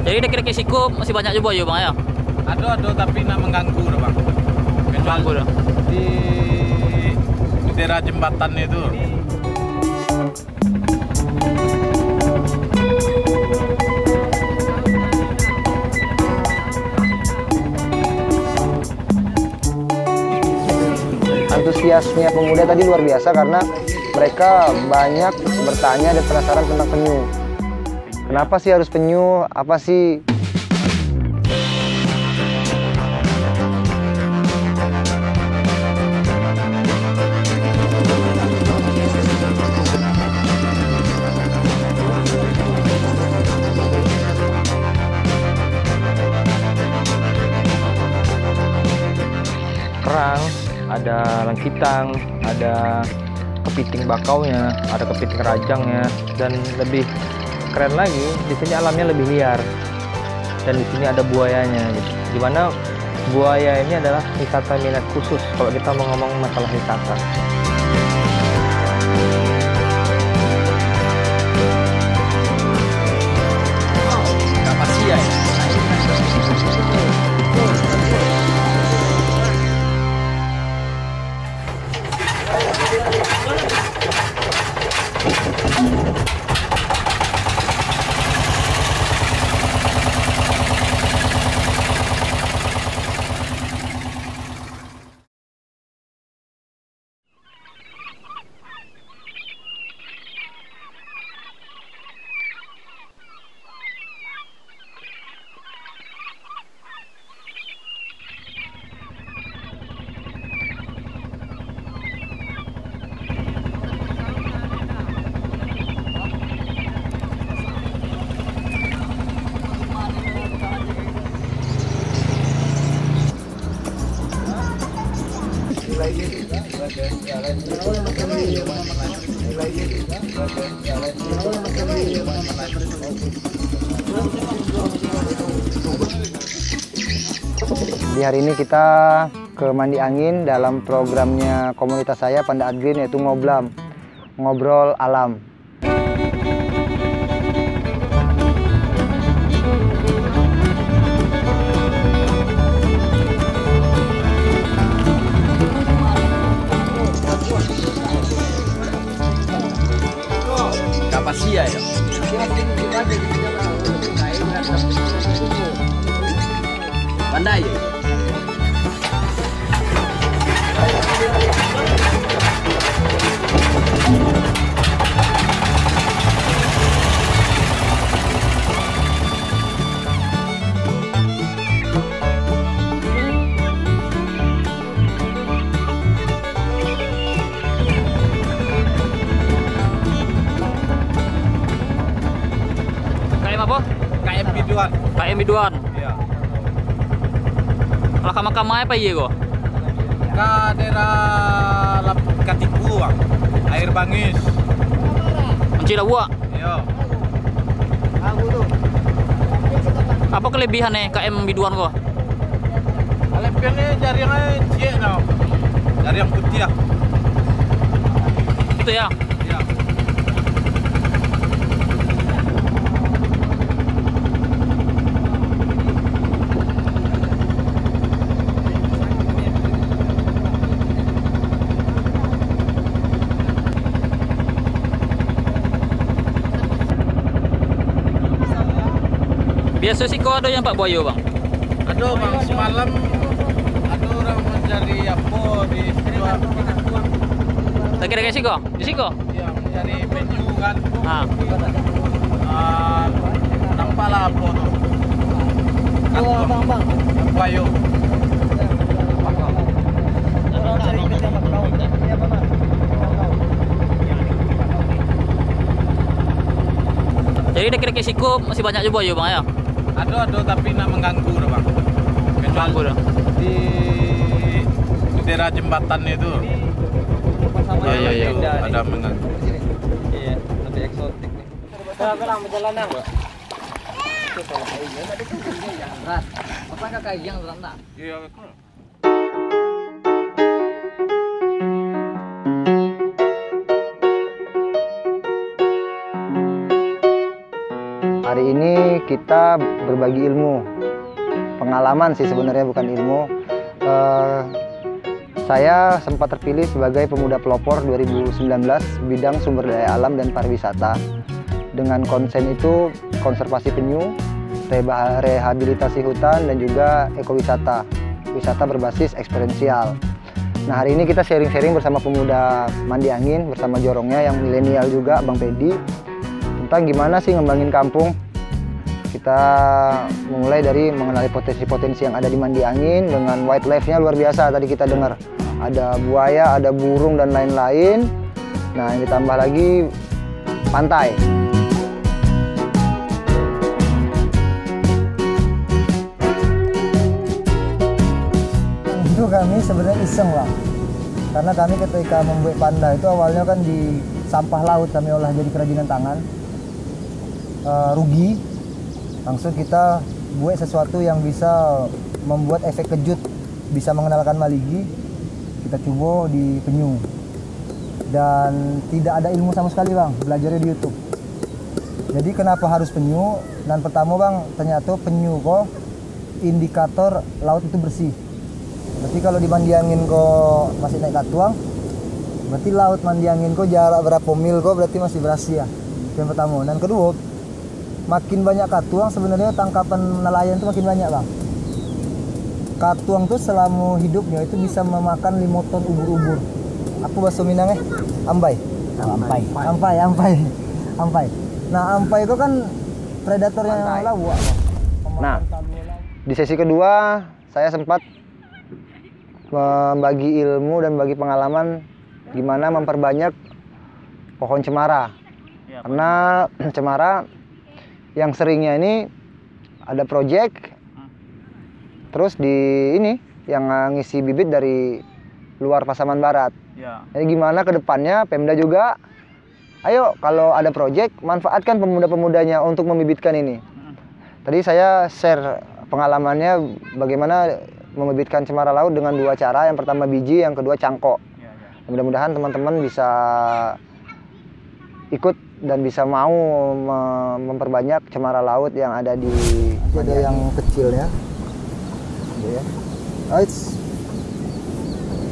Jadi dek-dek siku masih banyak juga ya bang ya? Ada tapi nak mengganggu dah bang. Mengganggu dah. Di daerah jembatan itu. Antusiasnya pemuda tadi luar biasa karena mereka banyak bertanya dan penasaran tentang penyu. Kenapa sih harus penyu? Apa sih? Kerang, ada langkitang, ada kepiting bakaunya, ada kepiting rajangnya, dan lebih keren lagi di sini alamnya lebih liar dan di sini ada buayanya gitu. Dimana buaya ini adalah wisata minat khusus kalau kita mau ngomong masalah wisata. Di hari ini kita ke Mandi Angin dalam programnya komunitas saya Panda Art Green, yaitu Ngoblam, ngobrol alam. Kapasia ya. Pandai ya. KM apa? KM Biduan. KM Biduan. Iya. Kalau kamar-kamar apa iya kok? Ke daerah Katipu bang. Air Bangis. Mencila buah. Iya. Apa kelebihannya KM Biduan kok? Kelebihannya jaringan cie no. Jaring putih ya. Itu ya. Iya. Biasa sih kok ada yang Pak Boyo bang? Aduh bang, semalam ada orang mencari apa di situ. Lagi-lagi sih kok? Di sini kok? Ya mencari penyu kan. Ah. Nampaklah apa tuh. Bang. Bayo. Jadi dek-dek siku masih banyak juga ya bang ya? Ada tapi nak mengganggu dah bang. Mengganggu dah. Di daerah jembatan itu. Iya. Ada mengganggu. Iya, lebih eksotik nih. Berapa perjalanan? Apa kakak yang rendah? Iya. Hari ini kita berbagi ilmu, pengalaman sih sebenarnya, bukan ilmu. Saya sempat terpilih sebagai pemuda pelopor 2019 bidang sumber daya alam dan pariwisata. Dengan konsen itu konservasi penyu, rehabilitasi hutan, dan juga ekowisata, wisata berbasis eksperiensial. Nah, hari ini kita sharing-sharing bersama pemuda Mandi Angin, bersama jorongnya yang milenial juga, Bang Pedi, tentang gimana sih ngembangin kampung. Kita mulai dari mengenali potensi-potensi yang ada di Mandi Angin dengan wildlife-nya luar biasa. Tadi kita dengar ada buaya, ada burung, dan lain-lain. Nah, yang ditambah lagi pantai. Itu kami sebenarnya iseng lah, karena kami ketika membuat panda itu awalnya kan di sampah laut kami olah jadi kerajinan tangan, rugi. Langsung kita buat sesuatu yang bisa membuat efek kejut, bisa mengenalkan Maligi. Kita coba di penyu, dan tidak ada ilmu sama sekali Bang, belajarnya di YouTube. Jadi kenapa harus penyu? Dan pertama Bang, ternyata penyu kok indikator laut itu bersih. Berarti kalau di Mandi Angin kok masih naik katuang, berarti laut Mandi Angin kok jarak berapa mil kok berarti masih bersih ya. Itu yang pertama. Dan kedua, makin banyak katuang sebenarnya tangkapan nelayan itu makin banyak Bang. Katuang tuh selama hidupnya itu bisa memakan 5 ton ubur-ubur. Apa bahasa Minangnya? Ampai. Ampai. Nah, ampai itu kan predatornya laut. Nah, di sesi kedua saya sempat membagi ilmu dan bagi pengalaman gimana memperbanyak pohon cemara. Ya, Karena cemara yang seringnya ini ada project, terus di ini yang ngisi bibit dari luar Pasaman Barat. ya. Jadi gimana ke depannya Pemda juga, ayo kalau ada project manfaatkan pemuda-pemudanya untuk membibitkan ini. Tadi saya share pengalamannya bagaimana membibitkan cemara laut dengan 2 cara. Yang pertama biji, yang kedua cangkok. Mudah-mudahan teman-teman bisa ikut dan bisa mau memperbanyak cemara laut yang ada di Ada yang kecil ya. Ya.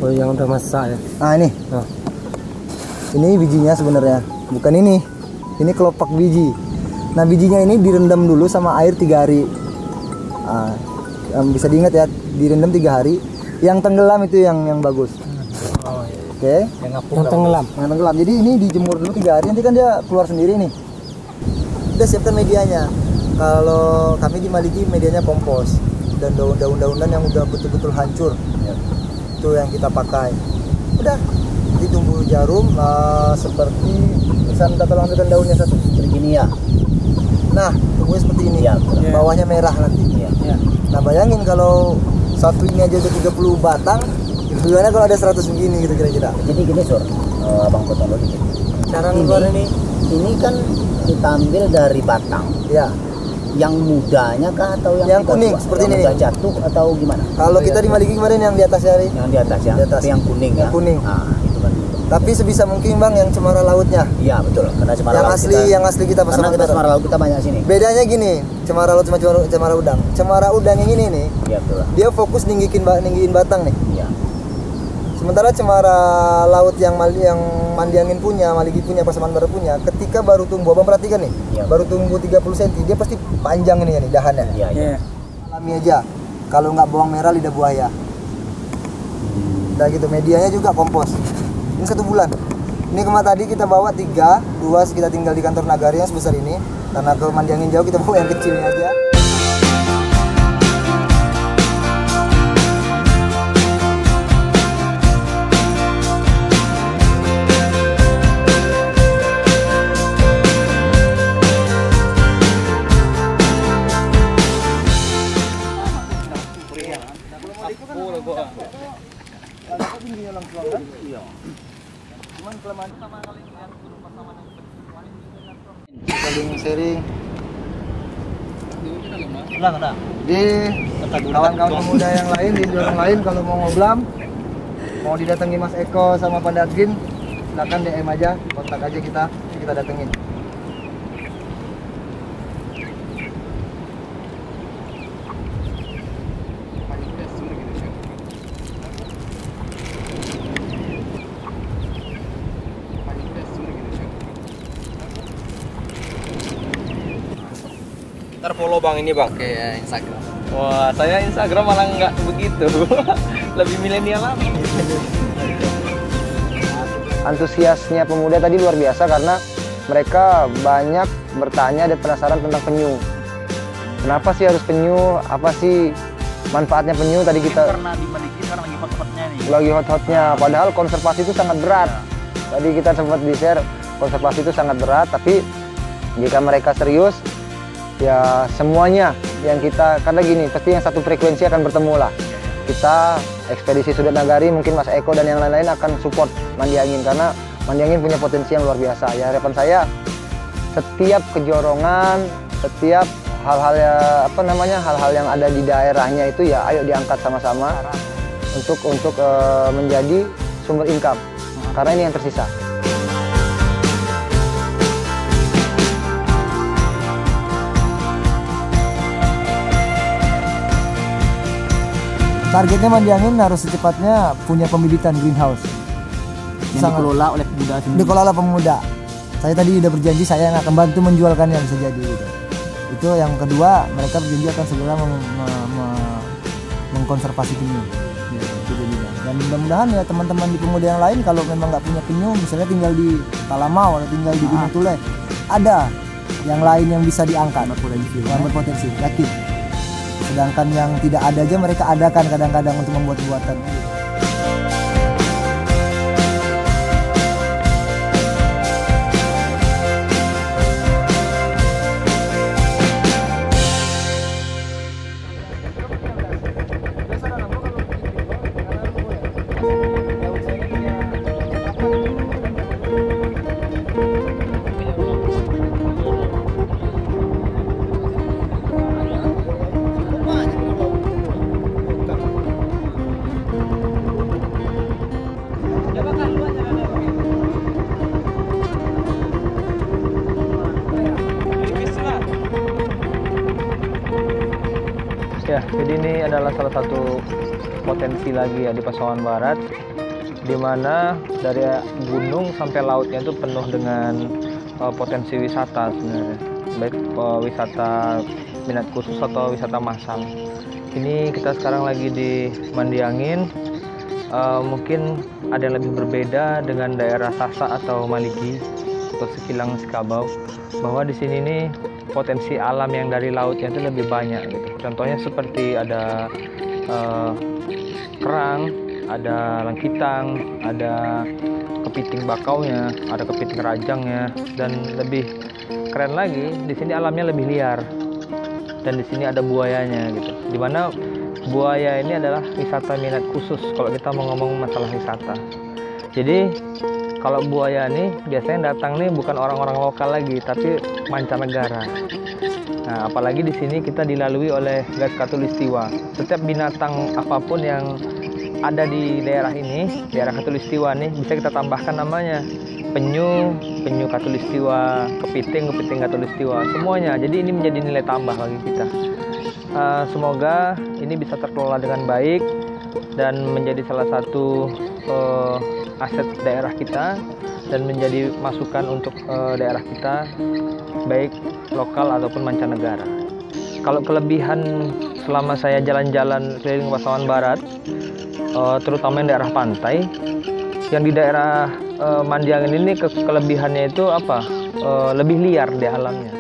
Oh, yang udah masak ya. Nah, ini. Nah. Ini bijinya sebenarnya. Bukan ini. Ini kelopak biji. Nah, bijinya ini direndam dulu sama air 3 hari. Nah, bisa diingat ya, direndam 3 hari. Yang tenggelam itu yang bagus. Oke. Yang tenggelam. Yang tenggelam. Jadi ini dijemur dulu 3 hari, nanti kan dia keluar sendiri nih. Kita siapkan medianya. Kalau kami di Maligi medianya kompos dan daun-daunan yang udah betul-betul hancur. Itu yang kita pakai. Udah. Nanti tumbuh jarum seperti bisa minta tolong ambilkan daunnya satu. Begini ya. Nah, tumbuhnya seperti ini. Ya, bawahnya merah nanti. Ya. Nah, bayangin kalau satu ini aja udah 30 batang, gimana kalau ada 100 begini gitu kira-kira. Jadi gini Sur, Abang potong dulu dikit. Cara ngeluarin Ini kan kita ambil dari batang. Ya. Yang mudanya kah atau yang Yang kuning tua? seperti yang ini. Udah jatuh atau gimana? Kalau kita di Maligi kemarin yang di atas hari. Yang di atas ya. Di atas. Tapi yang kuning Yang ya. kuning. Nah, itu kan. Tapi sebisa mungkin Bang yang cemara lautnya. Iya betul. Karena cemara Yang laut asli, yang asli kita karena Pasaman kita Barat. cemara laut kita banyak sini. Bedanya gini, cemara laut sama cemara udang. Cemara udang yang ini nih, Iya betul. dia fokus ninggiin batang nih. Iya. Sementara cemara laut yang Mandi Angin punya, Maligi punya, Pasaman Barat punya, ketika baru tumbuh, Abang perhatikan nih, Iya. baru tumbuh 30 cm, dia pasti panjang ini nih dahannya. Iya. Alami aja, kalau nggak bawang merah lidah buaya. Dan gitu, medianya juga kompos. Ini 1 bulan. Ini kemarin tadi kita bawa 3, 2 kita tinggal di kantor Nagari yang sebesar ini. Karena ke Mandi Angin jauh kita bawa yang kecilnya aja. Saling sharing. Jadi kawan-kawan pemuda yang lain di dorong lain kalau mau ngoblam, mau didatangi Mas Eko sama Pak Dadgin, silakan DM aja, kontak aja kita datengin. Terfollow bang ini bang. Oke, ya, Instagram. Wah, saya Instagram malah nggak begitu. Lebih milenial apa? Antusiasnya pemuda tadi luar biasa karena mereka banyak bertanya dan penasaran tentang penyu. Kenapa sih harus penyu? Apa sih manfaatnya penyu? Tadi kita Karena di Maligi sekarang lagi hot-hotnya nih. lagi hot-hotnya. Padahal konservasi itu sangat berat. Tadi kita sempat di-share konservasi itu sangat berat, tapi jika mereka serius, ya semuanya yang kita, karena gini, pasti yang satu frekuensi akan bertemu lah. Kita ekspedisi Sudut Nagari, mungkin Mas Eko dan yang lain-lain akan support Mandi Angin karena Mandi Angin punya potensi yang luar biasa. Ya harapan saya setiap kejorongan, setiap hal-hal ya, hal-hal yang ada di daerahnya itu ya ayo diangkat sama-sama untuk menjadi sumber income. Karena ini yang tersisa. Targetnya Mandi Angin harus secepatnya punya pembibitan greenhouse. Yang dikelola oleh pemuda sendiri. Dikelola pemuda. Saya tadi udah berjanji saya yang akan bantu menjualkannya bisa jadi gitu. Itu yang kedua, mereka berjanji akan segera mengkonservasi penyu. Ya, itu jadinya. Dan mudah-mudahan ya teman-teman di pemuda yang lain kalau memang nggak punya penyu, misalnya tinggal di Talamau atau tinggal di Gunung Tule, ada yang lain yang bisa diangkat, yang berpotensi, yakin. Sedangkan yang tidak ada aja mereka adakan kadang-kadang untuk membuat buatan. Ya, jadi ini adalah salah satu potensi lagi ya di Pasaman Barat, di mana dari gunung sampai lautnya itu penuh dengan potensi wisata sebenarnya, baik wisata minat khusus atau wisata massal. Ini kita sekarang lagi di Mandi Angin, mungkin ada yang lebih berbeda dengan daerah Sasa atau Maligi atau Sekilang Sekabau, bahwa di sini nih potensi alam yang dari lautnya itu lebih banyak gitu. Contohnya seperti ada kerang, ada langkitang, ada kepiting bakaunya, ada kepiting rajangnya, dan lebih keren lagi di sini alamnya lebih liar. Dan di sini ada buayanya gitu. Dimana buaya ini adalah wisata minat khusus kalau kita mau ngomong masalah wisata. Jadi kalau buaya nih biasanya datang nih bukan orang-orang lokal lagi, tapi mancanegara. Nah, apalagi di sini kita dilalui oleh gas khatulistiwa. Setiap binatang apapun yang ada di daerah ini, daerah khatulistiwa nih, bisa kita tambahkan namanya. Penyu, penyu khatulistiwa, kepiting khatulistiwa, semuanya. Jadi ini menjadi nilai tambah bagi kita. Semoga ini bisa terkelola dengan baik dan menjadi salah satu aset daerah kita dan menjadi masukan untuk daerah kita, baik lokal ataupun mancanegara. Kalau kelebihan selama saya jalan-jalan keliling Pasaman Barat, terutama yang daerah pantai, yang di daerah Mandi Angin ini kelebihannya itu apa? Lebih liar di alamnya,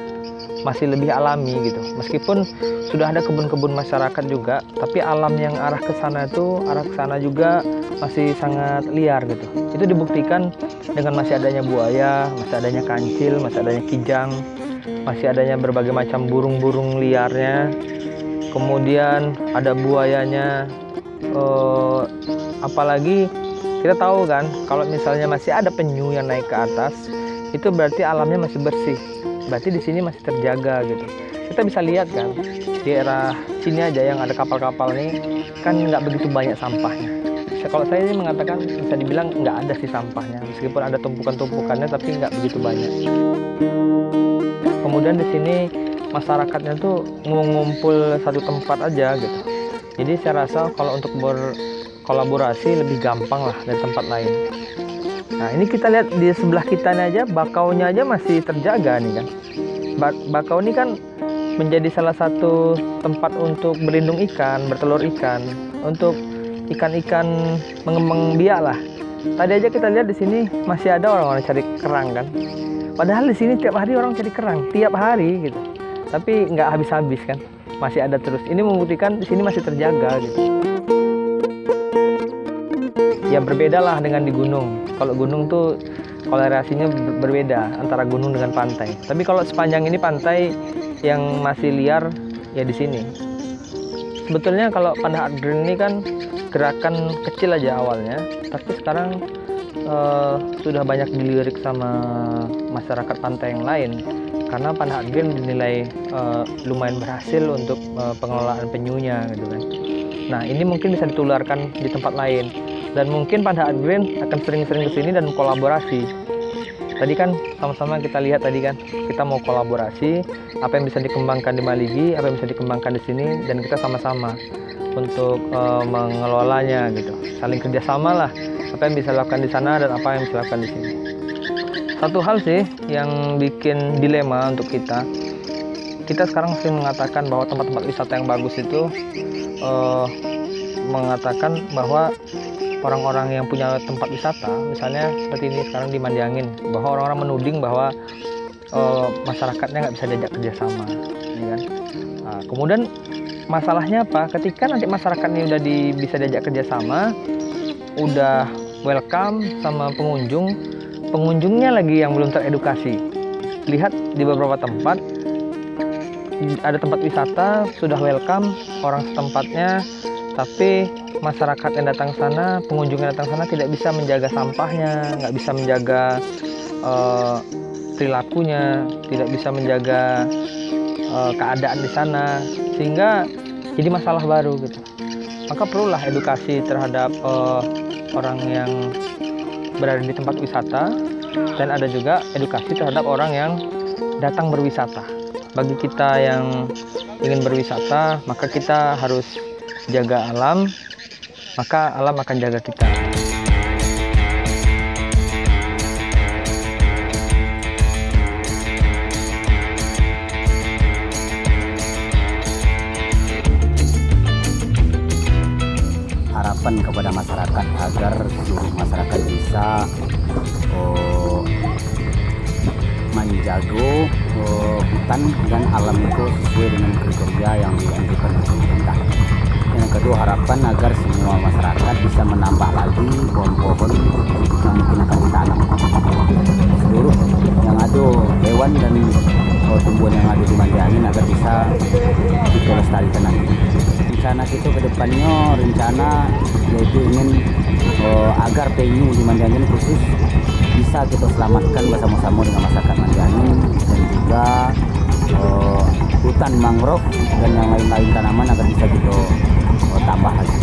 masih lebih alami gitu. Meskipun sudah ada kebun-kebun masyarakat juga, tapi alam yang arah ke sana juga masih sangat liar gitu. Itu dibuktikan dengan masih adanya buaya, masih adanya kancil, masih adanya kijang, masih adanya berbagai macam burung-burung liarnya. Kemudian ada buayanya. Apalagi kita tahu kan, kalau misalnya masih ada penyu yang naik ke atas, itu berarti alamnya masih bersih. Berarti di sini masih terjaga gitu. Kita bisa lihat kan, di daerah sini aja yang ada kapal-kapal nih, kan nggak begitu banyak sampahnya. Kalau saya ini mengatakan bisa dibilang nggak ada sih sampahnya, meskipun ada tumpukan-tumpukannya tapi nggak begitu banyak. Kemudian di sini masyarakatnya tuh ngumpul satu tempat aja gitu. Jadi saya rasa kalau untuk berkolaborasi lebih gampang lah dari tempat lain. Nah ini kita lihat di sebelah kita aja, bakaunya aja masih terjaga nih kan. Bakau ini kan menjadi salah satu tempat untuk berlindung ikan, bertelur ikan, untuk ikan-ikan mengembang biak lah. Tadi aja kita lihat di sini masih ada orang-orang cari kerang kan. Padahal di sini tiap hari orang cari kerang, tiap hari gitu. Tapi nggak habis-habis kan, masih ada terus. Ini membuktikan di sini masih terjaga gitu. Ya berbeda lah dengan di gunung. Kalau gunung tuh kolerasinya berbeda antara gunung dengan pantai. Tapi kalau sepanjang ini pantai yang masih liar ya di sini. Sebetulnya kalau Panda Art Green ini kan gerakan kecil aja awalnya, tapi sekarang sudah banyak dilirik sama masyarakat pantai yang lain karena Panda Art Green dinilai lumayan berhasil untuk pengelolaan penyunya gitu kan. Nah ini mungkin bisa ditularkan di tempat lain dan mungkin Panda Art Green akan sering-sering kesini dan kolaborasi. Tadi kan sama-sama kita lihat tadi kan kita mau kolaborasi apa yang bisa dikembangkan di Maligi, apa yang bisa dikembangkan di sini dan kita sama-sama untuk mengelolanya gitu, saling kerjasama lah apa yang bisa dilakukan di sana dan apa yang bisa dilakukan di sini. Satu hal sih yang bikin dilema untuk kita sekarang sering mengatakan bahwa tempat-tempat wisata yang bagus itu mengatakan bahwa orang-orang yang punya tempat wisata, misalnya seperti ini sekarang di Mandiangin, bahwa orang-orang menuding bahwa masyarakatnya nggak bisa diajak kerjasama, ya kan? Nah, kemudian masalahnya apa? Ketika nanti masyarakat ini udah bisa diajak kerjasama, udah welcome sama pengunjungnya lagi yang belum teredukasi. Lihat di beberapa tempat, ada tempat wisata sudah welcome orang setempatnya, tapi masyarakat yang datang sana, pengunjung yang datang sana tidak bisa menjaga sampahnya, nggak bisa menjaga perilakunya, tidak bisa menjaga keadaan di sana, sehingga jadi masalah baru gitu. Maka perlulah edukasi terhadap orang yang berada di tempat wisata, dan ada juga edukasi terhadap orang yang datang berwisata. Bagi kita yang ingin berwisata, maka kita harus jaga alam, maka alam akan jaga kita. Harapan kepada masyarakat agar seluruh masyarakat bisa menjaga hutan dan alam itu sesuai dengan kriteria yang dianjurkan oleh pemerintah. Yang kedua, harapan agar semua masyarakat bisa menambah lagi pohon-pohon yang mungkin akan ditanam. Seluruh yang ada hewan dan tumbuhan yang ada di Mandiangin agar bisa dilestarikan nanti. Rencana kita ke depannya, yaitu ingin agar penyu di Mandiangin khusus bisa kita selamatkan bersama-sama dengan masyarakat Mandiangin, dan juga hutan mangrove dan yang lain-lain tanaman agar bisa kita tambah lagi.